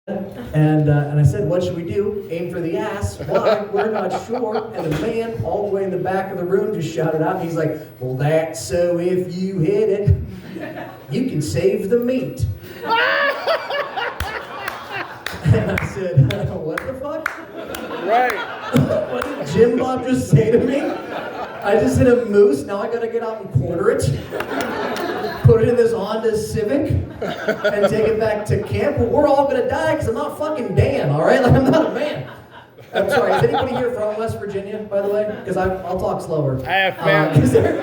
And I said, what should we do? Aim for the ass. Why? We're not sure. And the man all the way in the back of the room just shouted out, and he's like, well, that's so if you hit it, you can save the meat. And I said, what the fuck? Right. What did Jim Bob just say to me? I just hit a moose, now I gotta get out and quarter it, put it in this Honda Civic, and take it back to camp. Well, we're all gonna die because I'm not fucking Dan, all right? Like, I'm not a man. I'm sorry, is anybody here from West Virginia, by the way? Because I'll talk slower. I have family. Is your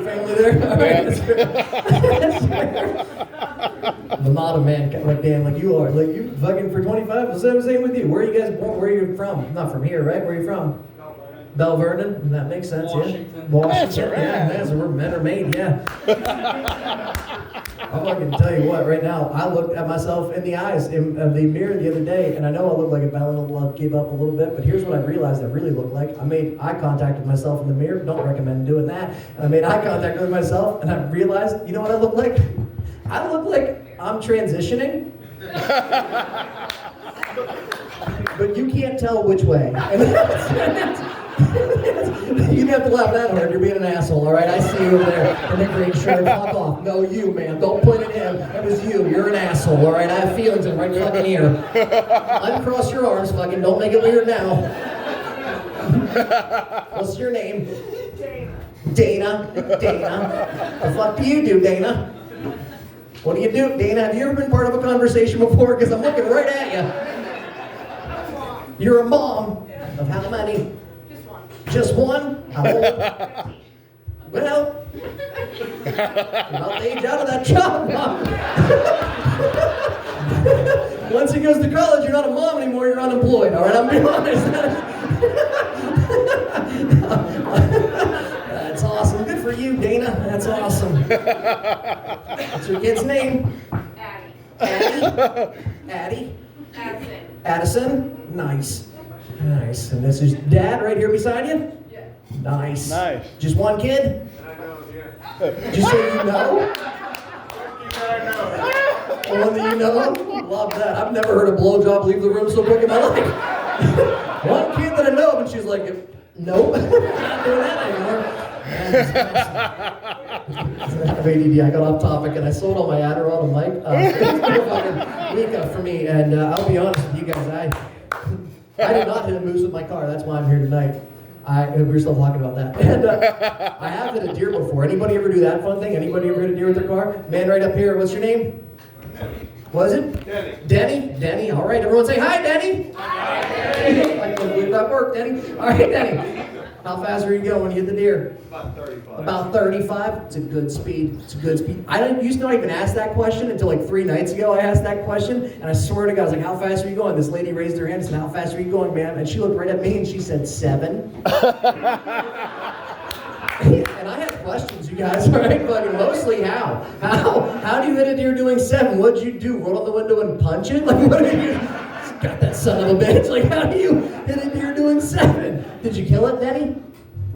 family there? All right, that's fair. I'm not a man like Dan, like you are. Like, you fucking for 25, the same with you. Where are you guys born? Where are you from? Not from here, right? Where are you from? Bell Vernon, that makes sense, Washington. yeah. Washington, That's right. yeah, that's where men are made, yeah. I'm fucking tell you what, right now, I looked at myself in the eyes of the mirror the other day, and I know I look like a little gave up a little bit, but here's what I realized I really look like. I made eye contact with myself in the mirror, don't recommend doing that. And I made eye contact with myself, and I realized, you know what I look like? I look like I'm transitioning. But you can't tell which way. You have to laugh that hard. You're being an asshole, all right? I see you over there in the green shirt. Fuck off. No, you, man. Don't point at him. That was you. You're an asshole, all right? I have feelings in right fucking here. Uncross your arms, fucking. Don't make it weird now. What's your name? Dana. Dana. The fuck do you do, Dana? What do you do, Dana? Have you ever been part of a conversation before? Because I'm looking right at you. You're a mom of how many? Just one? How old? Well, about the age out of that job, Mom. Once he goes to college, you're not a mom anymore, you're unemployed, all right? I'm being honest. That's awesome. Good for you, Dana. That's awesome. What's your kid's name? Addie. Addie? Addison. Addison? Nice. Nice. And this is Dad right here beside you? Yeah. Nice. Nice. Just one kid? I know, yeah. Just so you know? I know. The one that you know? Love that. I've never heard a blowjob leave the room so quick in my life. One kid that I know, but she's like, nope, not doing that anymore. I have ADD. I got off topic and I sold all my Adderall to Mike. It's been a fucking week for me, and I'll be honest with you guys. I did not hit a moose with my car. That's why I'm here tonight. We're still talking about that. And I have hit a deer before. Anybody ever do that fun thing? Anybody ever hit a deer with their car? Man, right up here. What's your name? Was it? Denny. Denny. All right. Everyone say hi, Denny. Hi, Denny. I can't believe that worked, Denny. All right, Denny. How fast are you going when you hit the deer? About 35. About 35? It's a good speed. It's a good speed. I didn't used to not even ask that question until like 3 nights ago. I asked that question, and I swear to God, I was like, how fast are you going? This lady raised her hand and said, how fast are you going, ma'am? And she looked right at me and she said, 7. And I had questions, you guys, right? But mostly how? How do you hit a deer doing 7? What'd you do? Roll out the window and punch it? Like, what did you... Got that son of a bitch. Like, how do you hit a deer doing 7? Did you kill it, Denny?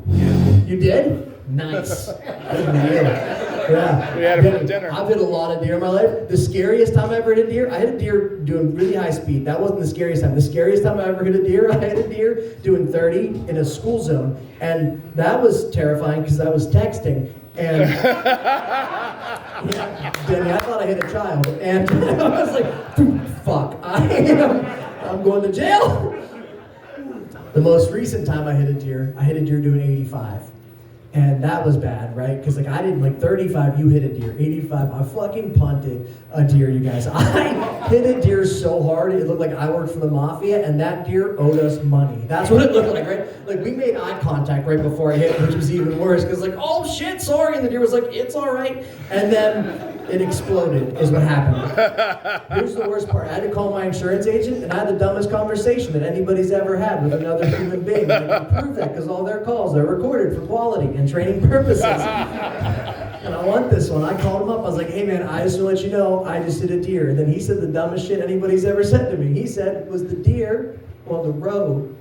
Yeah. You did? Nice. Good deal. Yeah. We had it for dinner. I've hit a lot of deer in my life. The scariest time I ever hit a deer, I hit a deer doing really high speed. That wasn't the scariest time. The scariest time I ever hit a deer, I hit a deer doing 30 in a school zone. And that was terrifying because I was texting. And yeah, Denny, I thought I hit a child. And I was like, fuck, I'm going to jail. The most recent time I hit a deer doing 85. And that was bad, right? Because like I didn't, like 35, you hit a deer. 85, I fucking punted a deer, you guys. I hit a deer so hard, it looked like I worked for the mafia, and that deer owed us money. That's what it looked like, right? Like we made eye contact right before I hit, which was even worse, because like, oh shit, sorry. And the deer was like, it's all right. And then it exploded, is what happened. Here's the worst part. I had to call my insurance agent, and I had the dumbest conversation that anybody's ever had with another human being. And I can prove that because all their calls, they're recorded for quality and training purposes. And I want this one. I called him up. I was like, hey man, I just want to let you know, I just hit a deer. And then he said the dumbest shit anybody's ever said to me. He said, was the deer on the road?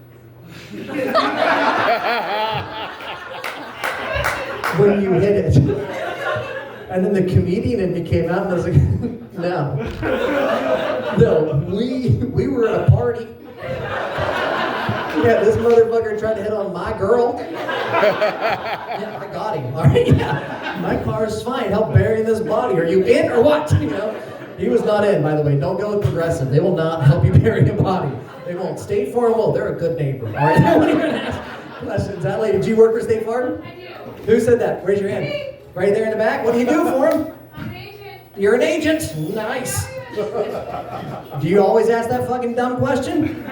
When you hit it. And then the comedian in me came out and I was like, no. No, we were at a party. Yeah, this motherfucker tried to hit on my girl. Yeah, I got him. All right, yeah. My car's fine. Help burying this body. Are you in or what? You know, he was not in, by the way. Don't go with Progressive. They will not help you bury a body. They won't. State Farm will. They're a good neighbor. All right. Nobody even ask questions. That lady, did you work for State Farm? I do. Who said that? Raise your hand. Right there in the back. What do you do for him? I'm an agent. You're an agent. Nice. Do you always ask that fucking dumb question?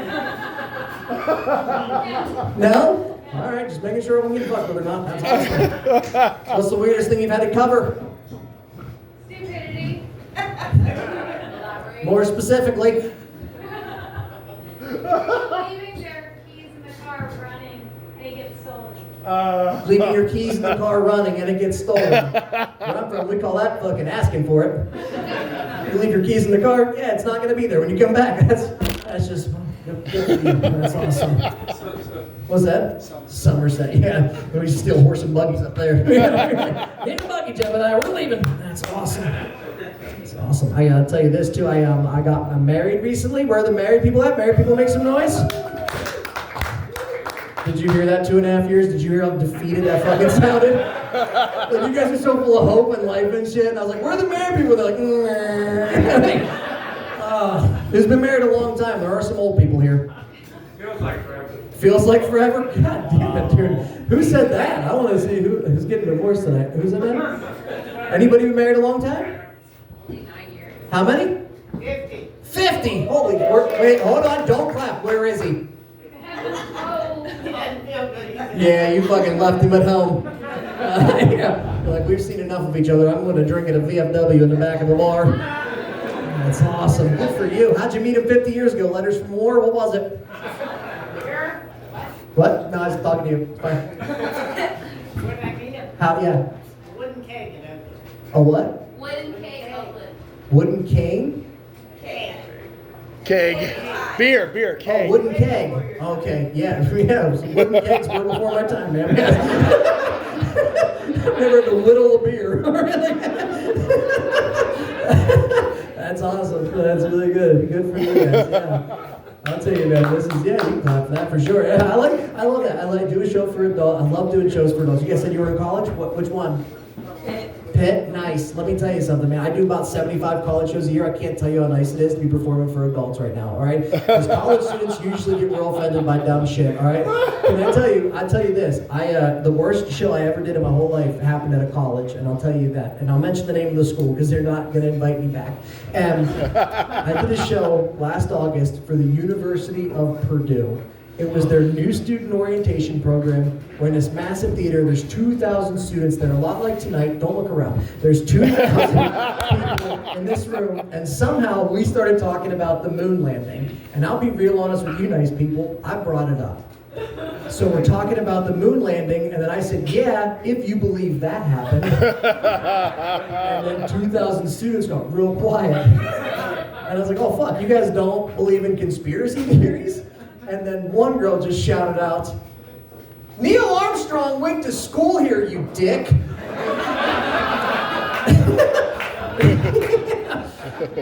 No? All right, just making sure everyone can fuck with or not. That's awesome. What's the weirdest thing you've had to cover? Stupidity. More specifically. Leaving their keys in the car running and it gets stolen. Leaving your keys in the car running and it gets stolen. Where I'm from, we call that fucking asking for it. You leave your keys in the car, yeah, it's not going to be there when you come back. That's just good for you. That's awesome. What's that? Somerset, yeah. We used to steal horse and buggies up there. Need a buggy, Gemini, we're leaving. That's awesome. That's awesome. I gotta tell you this too. I'm married recently. Where are the married people at? Married people make some noise. Did you hear that 2.5 years? Did you hear how defeated that fucking sounded? Like, you guys are so full of hope and life and shit. And I was like, where are the married people? They're like, who's been married a long time? There are some old people here. Feels like forever. Feels like forever? God damn it, dude. Who said that? I want to see who's getting divorced tonight. Who said that? Anybody been married a long time? Only 9 years. How many? 50. 50! Holy, wait, hold on, don't clap. Where is he? Oh. Yeah, you fucking left him at home. Yeah. You're like, we've seen enough of each other. I'm going to drink at a VFW in the back of the bar. That's awesome. Good for you. How'd you meet him 50 years ago? Letters from war? What was it? What? No, I was talking to you. It's fine. What did I mean? How? Yeah. Wooden cake and a A what? Wooden cake outlet. Wooden cane? cake. Keg. Beer, Oh, keg. wooden keg. Okay, yeah. Yeah, some wooden kegs were before my time, man. I've never had to whittle a beer. That's awesome. That's really good. Good for you guys. Yeah. I'll tell you, man. This is you can clap for that for sure. Yeah, I love that. I like do a show for adults. I love doing shows for adults. You guys said you were in college. Which one? Pitt, nice. Let me tell you something, man. I do about 75 college shows a year. I can't tell you how nice it is to be performing for adults right now, all right? Because college students usually get real offended by dumb shit, all right? And I tell you this. The worst show I ever did in my whole life happened at a college, and I'll tell you that. And I'll mention the name of the school because they're not going to invite me back. And I did a show last August for the University of Purdue. It was their new student orientation program. We're in this massive theater. There's 2,000 students there, a lot like tonight. Don't look around. There's 2,000 people in this room, and somehow we started talking about the moon landing. And I'll be real honest with you nice people, I brought it up. So we're talking about the moon landing, and then I said, yeah, if you believe that happened. And then 2,000 students got real quiet. And I was like, oh fuck, you guys don't believe in conspiracy theories? And then one girl just shouted out, Neil Armstrong went to school here, you dick.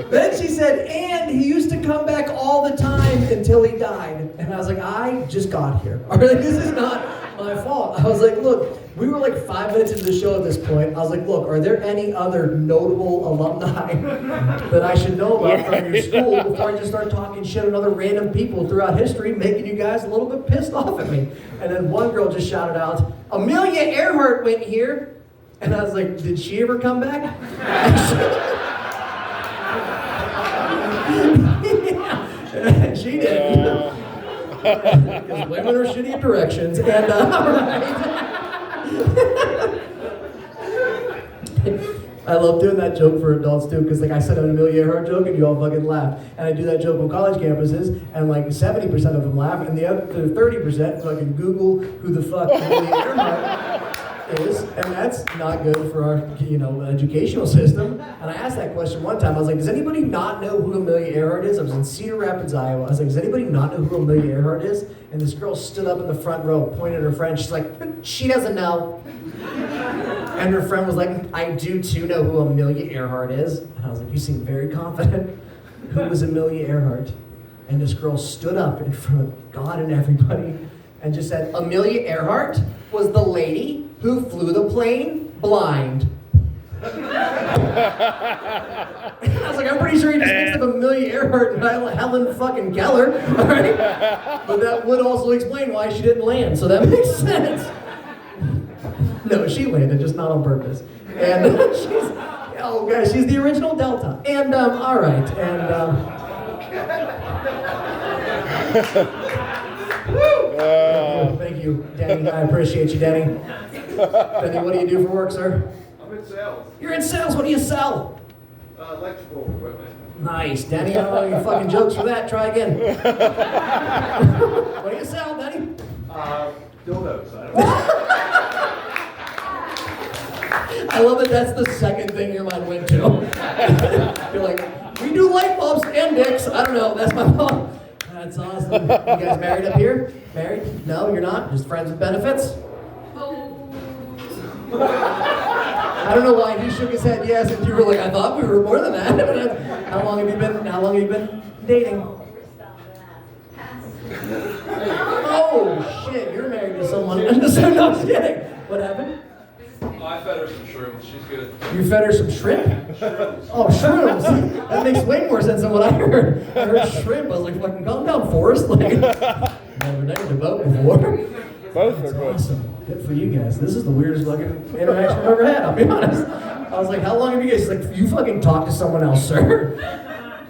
Then she said, and he used to come back all the time until he died. And I was like, I just got here. All right, this is not my fault. I was like, look, we were like 5 minutes into the show at this point. I was like, look, are there any other notable alumni that I should know about from your school before I just start talking shit on other random people throughout history, making you guys a little bit pissed off at me? And then one girl just shouted out, Amelia Earhart went here. And I was like, did she ever come back? Yeah, she did. Because women are shitty at directions. And, I love doing that joke for adults too, because like I said an Amelia Earhart joke and you all fucking laugh. And I do that joke on college campuses, and like 70% of them laugh, and the other 30% fucking Google who the fuck Amelia Earhart is, and that's not good for our, educational system. And I asked that question one time. I was like, does anybody not know who Amelia Earhart is? I was in Cedar Rapids, Iowa. I was like, does anybody not know who Amelia Earhart is? And this girl stood up in the front row, pointed at her friend. She's like, she doesn't know. And her friend was like, I do too know who Amelia Earhart is. And I was like, you seem very confident. who was Amelia Earhart. And this girl stood up in front of God and everybody and just said, Amelia Earhart was the lady who flew the plane blind. I was like, I'm pretty sure he just mixed up Amelia Earhart and Helen fucking Keller, all right? But that would also explain why she didn't land, so that makes sense. No, she landed, just not on purpose. And she's the original Delta. And, all right, and, thank you, Danny. I appreciate you, Danny. Danny, what do you do for work, sir? I'm in sales. You're in sales. What do you sell? Electrical equipment. Nice, Danny. I don't know any fucking jokes for that. Try again. What do you sell, Danny? Dildos. I don't know. I love that that's the second thing your mind went to. You're like, we do light bulbs and dicks. I don't know. That's my mom. That's awesome. You guys married up here? Married? No, you're not? Just friends with benefits? I don't know why he shook his head yes, and you were like, I thought we were more than that. How long have you been dating? Oh shit, you're married to someone. No, I'm kidding. What happened? I fed her some shrooms. She's good. You fed her some shrimp? Oh, shrooms. That makes way more sense than what I heard. I heard shrimp. I was like, fucking calm down, Forrest. Like, never named a boat before. Both That's are good. awesome. Good for you guys. This is the weirdest fucking interaction I've ever had, I'll be honest. I was like, how long have you guys, like, you fucking talked to someone else, sir?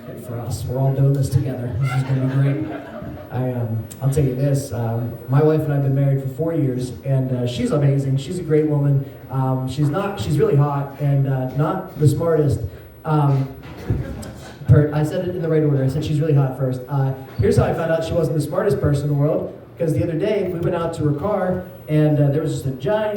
Good for us. We're all doing this together. This is going to be great. I'll tell you this. My wife and I have been married for 4 years, and she's amazing. She's a great woman. She's really hot and not the smartest. I said it in the right order. I said she's really hot first. Here's how I found out she wasn't the smartest person in the world. Because the other day, we went out to her car, and there was just a giant